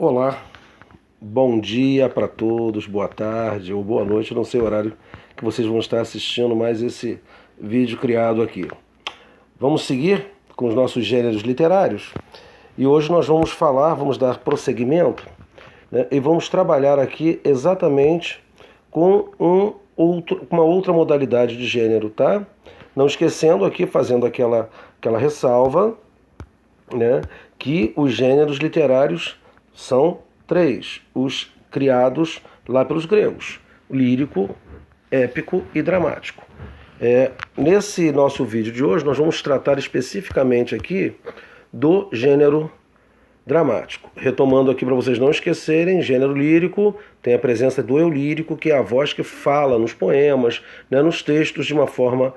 Olá, bom dia para todos, boa tarde ou boa noite, eu não sei o horário que vocês vão estar assistindo mais esse vídeo criado aqui. Vamos seguir com os nossos gêneros literários e hoje nós vamos dar prosseguimento, né, e vamos trabalhar aqui exatamente com uma outra modalidade de gênero, tá? Não esquecendo aqui, fazendo aquela ressalva, né, que os gêneros literários são três, os criados lá pelos gregos: lírico, épico e dramático. Nesse nosso vídeo de hoje nós vamos tratar especificamente aqui do gênero dramático. Retomando aqui para vocês não esquecerem, gênero lírico tem a presença do eu lírico, que é a voz que fala nos poemas, né, nos textos de uma forma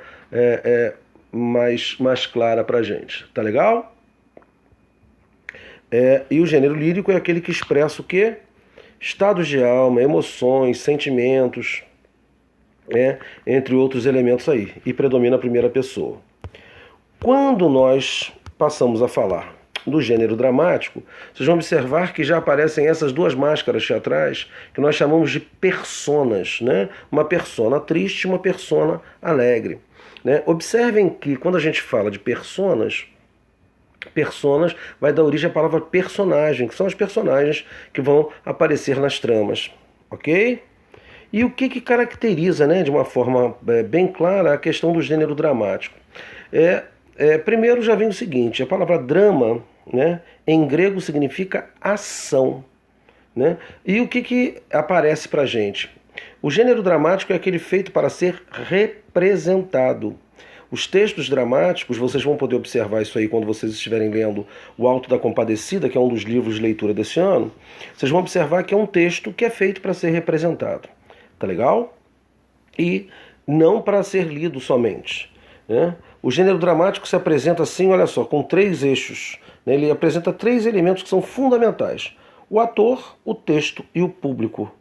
mais clara para a gente. Tá legal? E o gênero lírico é aquele que expressa o quê? Estados de alma, emoções, sentimentos, entre outros elementos aí, e predomina a primeira pessoa. Quando nós passamos a falar do gênero dramático, vocês vão observar que já aparecem essas duas máscaras teatrais que nós chamamos de personas, né? Uma persona triste e uma persona alegre, né? Observem que quando a gente fala de personas vai dar origem à palavra personagem, que são os personagens que vão aparecer nas tramas, ok? E o que caracteriza, né, de uma forma bem clara, a questão do gênero dramático? Primeiro já vem o seguinte: a palavra drama, né, em grego significa ação, né? E o que aparece para a gente? O gênero dramático é aquele feito para ser representado. Os textos dramáticos, vocês vão poder observar isso aí quando vocês estiverem lendo O Alto da Compadecida, que é um dos livros de leitura desse ano. Vocês vão observar que é um texto que é feito para ser representado. Tá legal? E não para ser lido somente, né? O gênero dramático se apresenta assim, olha só, com três eixos, né? Ele apresenta três elementos que são fundamentais: o ator, o texto e o público.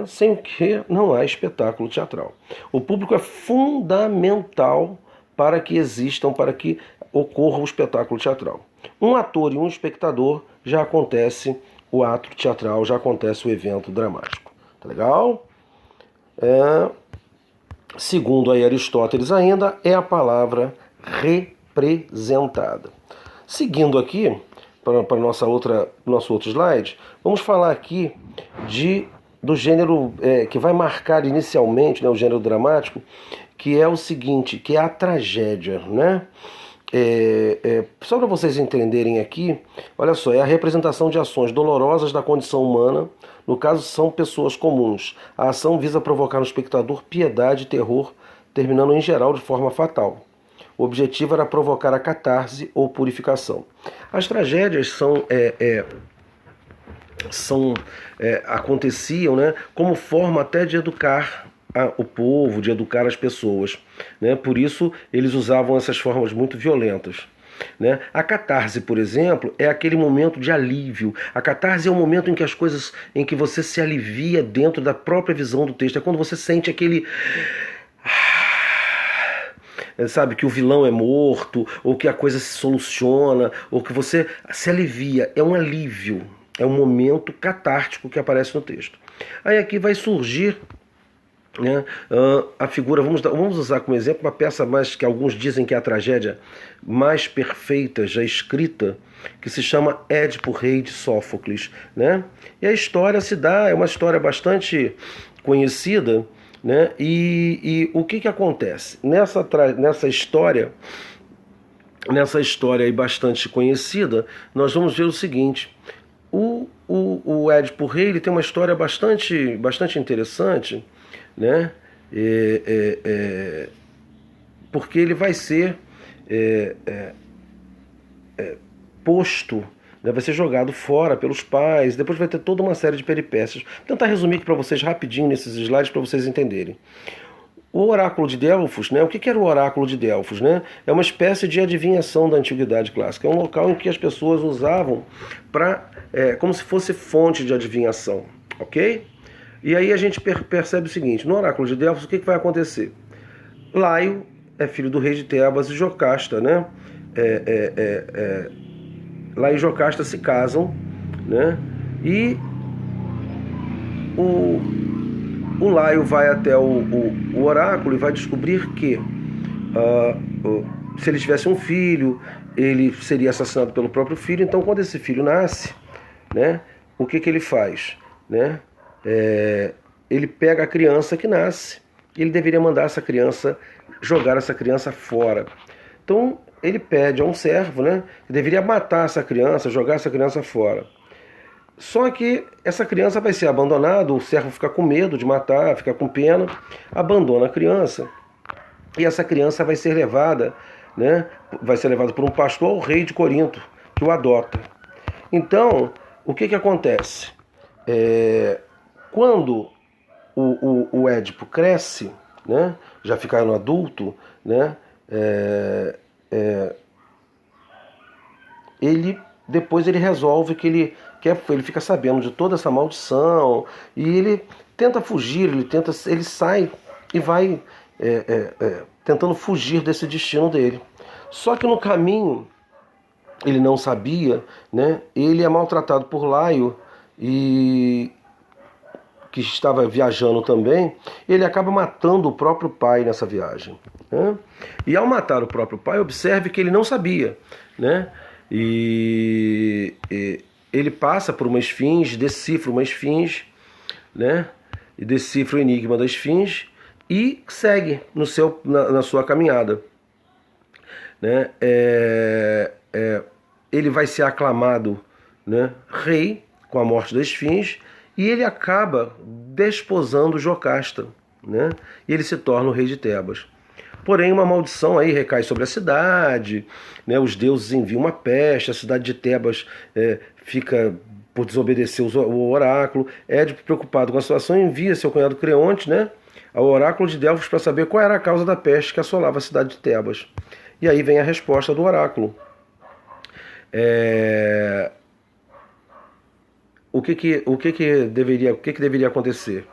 Sem o que não há espetáculo teatral. O público é fundamental para que existam, para que ocorra o espetáculo teatral. Um ator e um espectador, já acontece o ato teatral, já acontece o evento dramático. Tá legal? Segundo aí Aristóteles ainda, é a palavra representada. Seguindo aqui, para nosso outro slide, vamos falar aqui do gênero que vai marcar inicialmente, né, o gênero dramático, que é o seguinte, que é a tragédia, né? Só para vocês entenderem aqui, olha só, é a representação de ações dolorosas da condição humana. No caso, são pessoas comuns. A ação visa provocar no espectador piedade e terror, terminando em geral de forma fatal. O objetivo era provocar a catarse ou purificação. As tragédias aconteciam, né, como forma até de educar o povo, de educar as pessoas, né? Por isso eles usavam essas formas muito violentas, né? A catarse, por exemplo, é aquele momento de alívio. A catarse é o momento em que você se alivia dentro da própria visão do texto. É quando você sente aquele... sabe, que o vilão é morto, ou que a coisa se soluciona, ou que você se alivia. É um alívio. É um momento catártico que aparece no texto. Aí aqui vai surgir, né, a figura, vamos usar como exemplo uma peça mais que alguns dizem que é a tragédia mais perfeita já escrita, que se chama Édipo Rei de Sófocles, né? E a história é uma história bastante conhecida, né? E o que acontece? Nessa história aí bastante conhecida, nós vamos ver o seguinte: o Édipo Rei, ele tem uma história bastante interessante, né? Porque ele vai ser posto, né? Vai ser jogado fora pelos pais, depois vai ter toda uma série de peripécias. Vou tentar resumir aqui para vocês rapidinho nesses slides para vocês entenderem. O oráculo de Delfos, né? O que era o oráculo de Delfos, né? É uma espécie de adivinhação da antiguidade clássica. É um local em que as pessoas usavam como se fosse fonte de adivinhação, ok? E aí a gente percebe o seguinte: no oráculo de Delfos, o que vai acontecer? Laio é filho do rei de Tebas e Jocasta, né? Laio e Jocasta se casam né? E o Laio vai até o oráculo e vai descobrir que se ele tivesse um filho, ele seria assassinado pelo próprio filho. Então, quando esse filho nasce, né, o que ele faz? Né? Ele pega a criança que nasce, e ele deveria mandar essa criança, jogar essa criança fora. Então, ele pede a um servo, né, que deveria matar essa criança, jogar essa criança fora. Só que essa criança vai ser abandonada, o servo fica com medo de matar, fica com pena, abandona a criança, e essa criança vai ser levada, né, vai ser levada por um pastor ao rei de Corinto, que o adota. Então, o que acontece? Quando o Édipo cresce, né, já ficando adulto, né, depois ele resolve que ele fica sabendo de toda essa maldição, e ele tenta fugir, ele sai e vai tentando fugir desse destino dele. Só que no caminho, ele não sabia, né, ele é maltratado por Laio, e que estava viajando também, ele acaba matando o próprio pai nessa viagem, né? E ao matar o próprio pai, observe que ele não sabia, né? E ele passa por uma esfinge, decifra uma esfinge, né? E decifra o enigma da esfinge e segue na sua caminhada, né? Ele vai ser aclamado, né, rei com a morte da esfinge, e ele acaba desposando Jocasta, né? E ele se torna o rei de Tebas. Porém, uma maldição aí recai sobre a cidade, né? Os deuses enviam uma peste, a cidade de Tebas fica por desobedecer o oráculo. Édipo, preocupado com a situação, envia seu cunhado Creonte, né, ao oráculo de Delfos para saber qual era a causa da peste que assolava a cidade de Tebas. E aí vem a resposta do oráculo. O que deveria acontecer,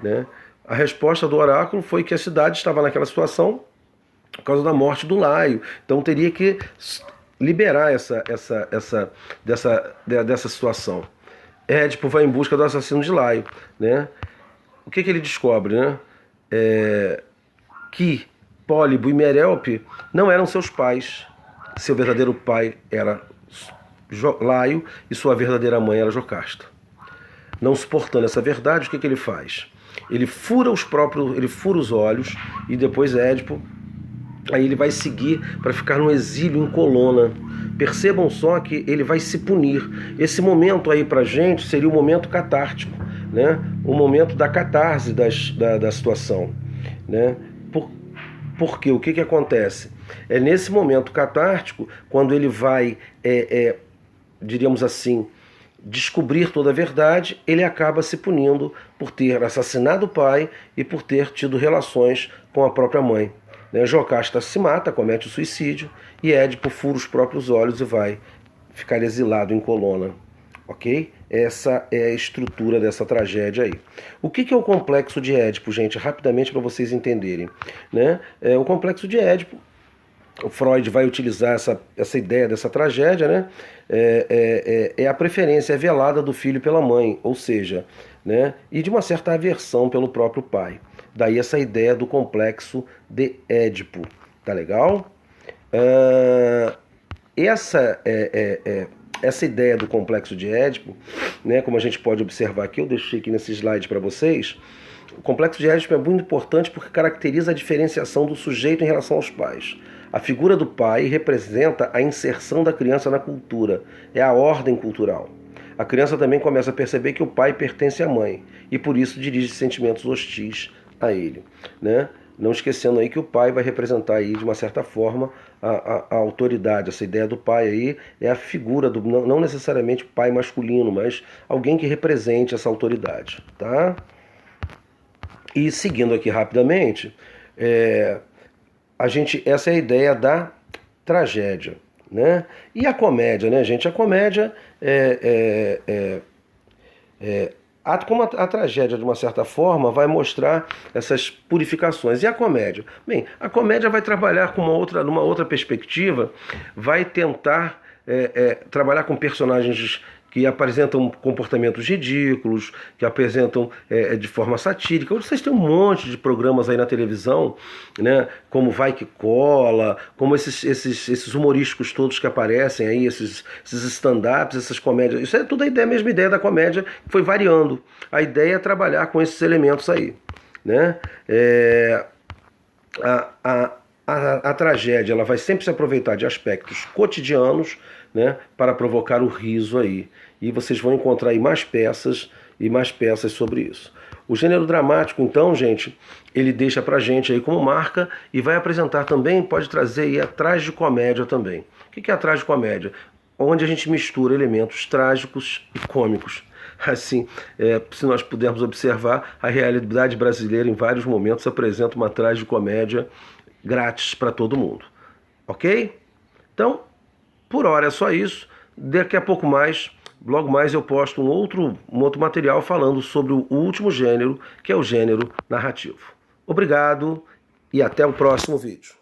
né? A resposta do oráculo foi que a cidade estava naquela situação por causa da morte do Laio. Então teria que liberar dessa situação. Édipo vai em busca do assassino de Laio, né? O que ele descobre, né? Que Pólibo e Meréope não eram seus pais. Seu verdadeiro pai era Laio e sua verdadeira mãe era Jocasta. Não suportando essa verdade, o que ele faz? Ele fura os olhos, e depois Édipo, aí ele vai seguir para ficar no exílio em Colona. Percebam só que ele vai se punir. Esse momento aí pra gente seria o momento catártico, né? O momento da catarse da situação, né? Porque o que acontece? É nesse momento catártico, quando ele vai, diríamos assim, descobrir toda a verdade, ele acaba se punindo por ter assassinado o pai e por ter tido relações com a própria mãe, né? Jocasta se mata, comete o suicídio, e Édipo fura os próprios olhos e vai ficar exilado em Colona. Ok? Essa é a estrutura dessa tragédia aí. O que é o complexo de Édipo, gente? Rapidamente para vocês entenderem, né? O complexo de Édipo, o Freud vai utilizar essa ideia dessa tragédia, né? É a preferência velada do filho pela mãe, ou seja, né? E de uma certa aversão pelo próprio pai. Daí essa ideia do complexo de Édipo. Tá legal? Essa ideia do complexo de Édipo, né, como a gente pode observar aqui, eu deixei aqui nesse slide para vocês, o complexo de Édipo é muito importante porque caracteriza a diferenciação do sujeito em relação aos pais. A figura do pai representa a inserção da criança na cultura, é a ordem cultural. A criança também começa a perceber que o pai pertence à mãe e por isso dirige sentimentos hostis a ele, né? Não esquecendo aí que o pai vai representar aí, de uma certa forma, a autoridade. Essa ideia do pai aí é a figura do, não necessariamente pai masculino, mas alguém que represente essa autoridade, tá? E seguindo aqui rapidamente, essa é a ideia da tragédia, né? E a comédia, né, gente? A comédia como a tragédia, de uma certa forma, vai mostrar essas purificações. E a comédia? Bem, a comédia vai trabalhar numa outra perspectiva, vai tentar trabalhar com personagens que apresentam comportamentos ridículos, que apresentam de forma satírica. Vocês têm um monte de programas aí na televisão, né, como Vai Que Cola, como esses humorísticos todos que aparecem aí, esses stand-ups, essas comédias. Isso é tudo a mesma ideia da comédia, que foi variando. A ideia é trabalhar com esses elementos aí, né? A tragédia, ela vai sempre se aproveitar de aspectos cotidianos, né, para provocar o riso aí. E vocês vão encontrar aí mais peças e mais peças sobre isso. O gênero dramático, então, gente, ele deixa pra gente aí como marca e vai apresentar também, pode trazer aí a tragicomédia também. O que é a tragicomédia? Onde a gente mistura elementos trágicos e cômicos. Assim, se nós pudermos observar, a realidade brasileira em vários momentos apresenta uma tragicomédia grátis para todo mundo. Ok? Então, por hora é só isso. Daqui a pouco mais, logo mais eu posto um outro material falando sobre o último gênero, que é o gênero narrativo. Obrigado e até o próximo vídeo.